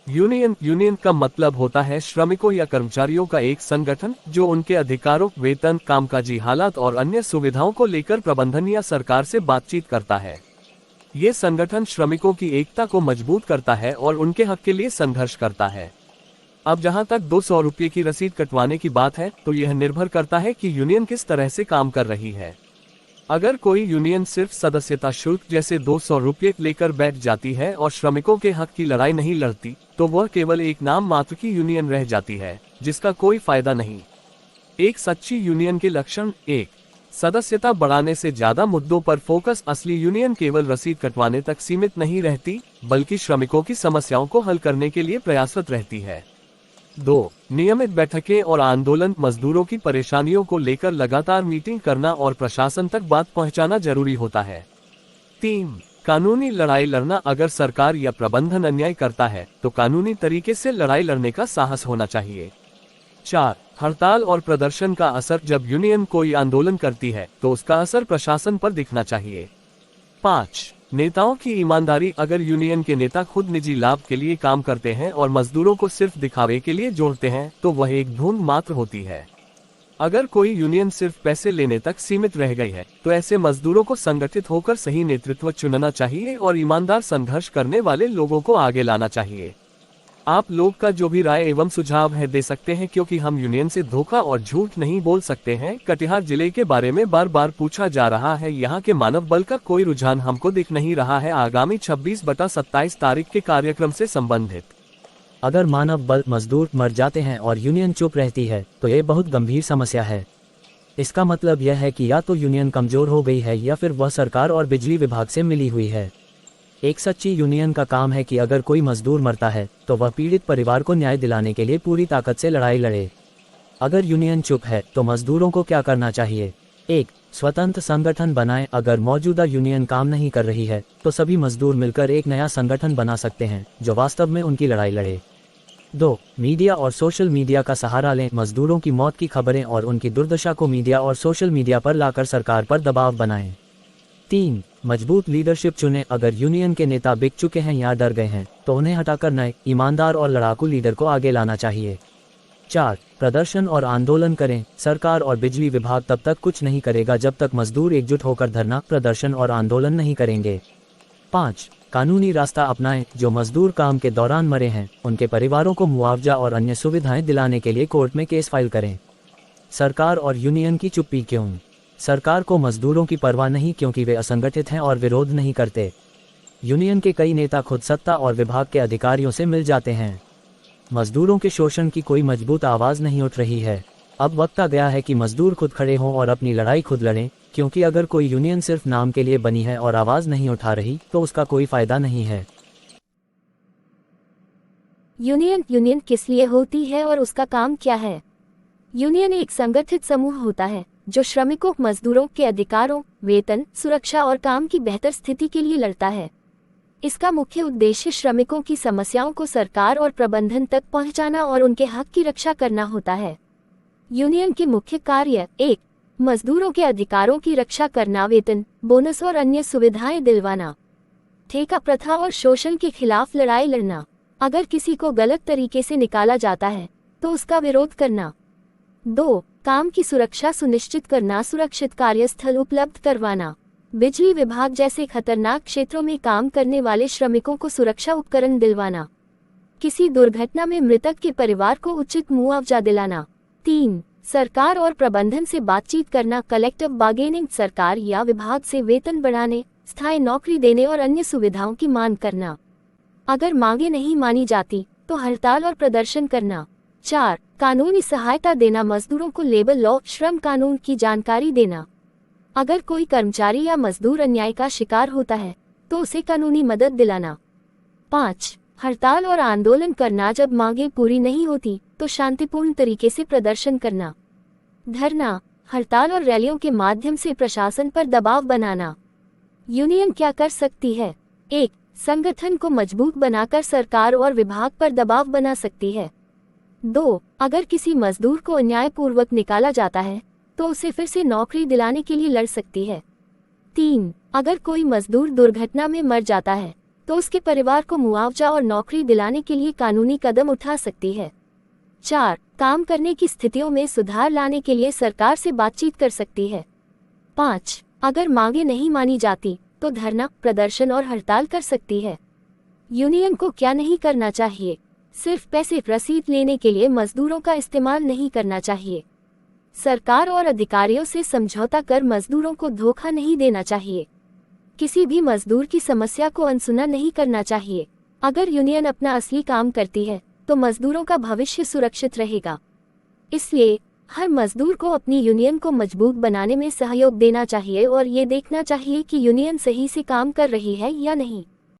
Union का मतलब होता है श्रमिकों या कर्मचारियों का एक संगठन जो उनके अधिकारों, वेतन, कामकाजी हालात और अन्य सुविधाओं को लेकर प्रबंधन या सरकार से बातचीत करता है। ये संगठन श्रमिकों की एकता को मजबूत करता है और उनके हक के लिए संघर्ष करता है। अब जहां तक 200 रुपये की रसीद कटवाने की बात है, तो यह निर्भर करता है कि यूनियन किस तरह से काम कर रही है। अगर कोई यूनियन सिर्फ सदस्यता शुल्क जैसे 200 रुपये लेकर बैठ जाती है और श्रमिकों के हक की लड़ाई नहीं लड़ती, तो वह केवल एक नाम मात्र की यूनियन रह जाती है, जिसका कोई फायदा नहीं। एक सच्ची यूनियन के लक्षण: 1. सदस्यता बढ़ाने से ज्यादा मुद्दों पर फोकस। असली यूनियन केवल रसीद कटवाने तक सीमित नहीं रहती, बल्कि श्रमिकों की समस्याओं को हल करने के लिए प्रयासरत रहती है। 2. नियमित बैठकें और आंदोलन। मजदूरों की परेशानियों को लेकर लगातार मीटिंग करना और प्रशासन तक बात पहुंचाना जरूरी होता है। 3. कानूनी लड़ाई लड़ना। अगर सरकार या प्रबंधन अन्याय करता है, तो कानूनी तरीके से लड़ाई लड़ने का साहस होना चाहिए। 4. हड़ताल और प्रदर्शन का असर। जब यूनियन कोई आंदोलन करती है, तो उसका असर प्रशासन पर दिखना चाहिए। 5. नेताओं की ईमानदारी। अगर यूनियन के नेता खुद निजी लाभ के लिए काम करते हैं और मजदूरों को सिर्फ दिखावे के लिए जोड़ते हैं, तो वह एक धुन मात्र होती है। अगर कोई यूनियन सिर्फ पैसे लेने तक सीमित रह गई है, तो ऐसे मजदूरों को संगठित होकर सही नेतृत्व चुनना चाहिए और ईमानदार संघर्ष करने वाले लोगों को आगे लाना चाहिए। आप लोग का जो भी राय एवं सुझाव है दे सकते हैं, क्योंकि हम यूनियन से धोखा और झूठ नहीं बोल सकते हैं। कटिहार जिले के बारे में बार बार पूछा जा रहा है। यहाँ के मानव बल का कोई रुझान हमको दिख नहीं रहा है। आगामी 26/27 तारीख के कार्यक्रम से संबंधित। अगर मानव बल मजदूर मर जाते हैं और यूनियन चुप रहती है, तो ये बहुत गंभीर समस्या है। इसका मतलब यह है कि या तो यूनियन कमजोर हो गई है या फिर वह सरकार और बिजली विभाग से मिली हुई है। एक सच्ची यूनियन का काम है कि अगर कोई मजदूर मरता है, तो वह पीड़ित परिवार को न्याय दिलाने के लिए पूरी ताकत से लड़ाई लड़े। अगर यूनियन चुप है, तो मजदूरों को क्या करना चाहिए? 1. स्वतंत्र संगठन बनाएं। अगर मौजूदा यूनियन काम नहीं कर रही है, तो सभी मजदूर मिलकर एक नया संगठन बना सकते हैं जो वास्तव में उनकी लड़ाई लड़े। 2. मीडिया और सोशल मीडिया का सहारा लें। मजदूरों की मौत की खबरें और उनकी दुर्दशा को मीडिया और सोशल मीडिया पर लाकर सरकार पर दबाव बनाएं। 3. मजबूत लीडरशिप चुनें। अगर यूनियन के नेता बिक चुके हैं या डर गए हैं, तो उन्हें हटाकर नए, ईमानदार और लड़ाकू लीडर को आगे लाना चाहिए। 4. प्रदर्शन और आंदोलन करें। सरकार और बिजली विभाग तब तक कुछ नहीं करेगा जब तक मजदूर एकजुट होकर धरना, प्रदर्शन और आंदोलन नहीं करेंगे। 5. कानूनी रास्ता अपनाएं। जो मजदूर काम के दौरान मरे हैं, उनके परिवारों को मुआवजा और अन्य सुविधाएं दिलाने के लिए कोर्ट में केस फाइल करें। सरकार और यूनियन की चुप्पी क्यों? सरकार को मजदूरों की परवाह नहीं, क्योंकि वे असंगठित हैं और विरोध नहीं करते। यूनियन के कई नेता खुद सत्ता और विभाग के अधिकारियों से मिल जाते हैं। मजदूरों के शोषण की कोई मजबूत आवाज़ नहीं उठ रही है। अब वक्त आ गया है कि मजदूर खुद खड़े हों और अपनी लड़ाई खुद लड़ें, क्योंकि अगर कोई यूनियन सिर्फ नाम के लिए बनी है और आवाज़ नहीं उठा रही, तो उसका कोई फायदा नहीं है। यूनियन किस लिए होती है और उसका काम क्या है? यूनियन एक संगठित समूह होता है जो श्रमिकों, मजदूरों के अधिकारों, वेतन, सुरक्षा और काम की बेहतर स्थिति के लिए लड़ता है। इसका मुख्य उद्देश्य श्रमिकों की समस्याओं को सरकार और प्रबंधन तक पहुंचाना और उनके हक की रक्षा करना होता है। यूनियन के मुख्य कार्य: 1. मजदूरों के अधिकारों की रक्षा करना, वेतन, बोनस और अन्य सुविधाएं दिलवाना। ठेका प्रथा और शोषण के खिलाफ लड़ाई लड़ना। अगर किसी को गलत तरीके से निकाला जाता है, तो उसका विरोध करना। 2. काम की सुरक्षा सुनिश्चित करना, सुरक्षित कार्यस्थल उपलब्ध करवाना। बिजली विभाग जैसे खतरनाक क्षेत्रों में काम करने वाले श्रमिकों को सुरक्षा उपकरण दिलवाना। किसी दुर्घटना में मृतक के परिवार को उचित मुआवजा दिलाना। 3. सरकार और प्रबंधन से बातचीत करना, कलेक्टिव बार्गेनिंग। सरकार या विभाग से वेतन बढ़ाने, स्थायी नौकरी देने और अन्य सुविधाओं की मांग करना। अगर मांगे नहीं मानी जाती, तो हड़ताल और प्रदर्शन करना। 4. कानूनी सहायता देना, मजदूरों को लेबर लॉ, श्रम कानून की जानकारी देना। अगर कोई कर्मचारी या मजदूर अन्याय का शिकार होता है, तो उसे कानूनी मदद दिलाना। 5. हड़ताल और आंदोलन करना, जब मांगें पूरी नहीं होती, तो शांतिपूर्ण तरीके से प्रदर्शन करना। धरना, हड़ताल और रैलियों के माध्यम से प्रशासन पर दबाव बनाना। यूनियन क्या कर सकती है? 1. संगठन को मजबूत बनाकर सरकार और विभाग पर दबाव बना सकती है। 2. अगर किसी मजदूर को अन्यायपूर्वक निकाला जाता है, तो उसे फिर से नौकरी दिलाने के लिए लड़ सकती है। 3. अगर कोई मजदूर दुर्घटना में मर जाता है, तो उसके परिवार को मुआवजा और नौकरी दिलाने के लिए कानूनी कदम उठा सकती है। 4. काम करने की स्थितियों में सुधार लाने के लिए सरकार से बातचीत कर सकती है। 5. अगर मांगे नहीं मानी जाती तो धरना, प्रदर्शन और हड़ताल कर सकती है। यूनियन को क्या नहीं करना चाहिए? सिर्फ पैसे रसीद लेने के लिए मजदूरों का इस्तेमाल नहीं करना चाहिए। सरकार और अधिकारियों से समझौता कर मजदूरों को धोखा नहीं देना चाहिए। किसी भी मजदूर की समस्या को अनसुना नहीं करना चाहिए। अगर यूनियन अपना असली काम करती है तो मजदूरों का भविष्य सुरक्षित रहेगा। इसलिए हर मजदूर को अपनी यूनियन को मजबूत बनाने में सहयोग देना चाहिए और ये देखना चाहिए कि यूनियन सही से काम कर रही है या नहीं।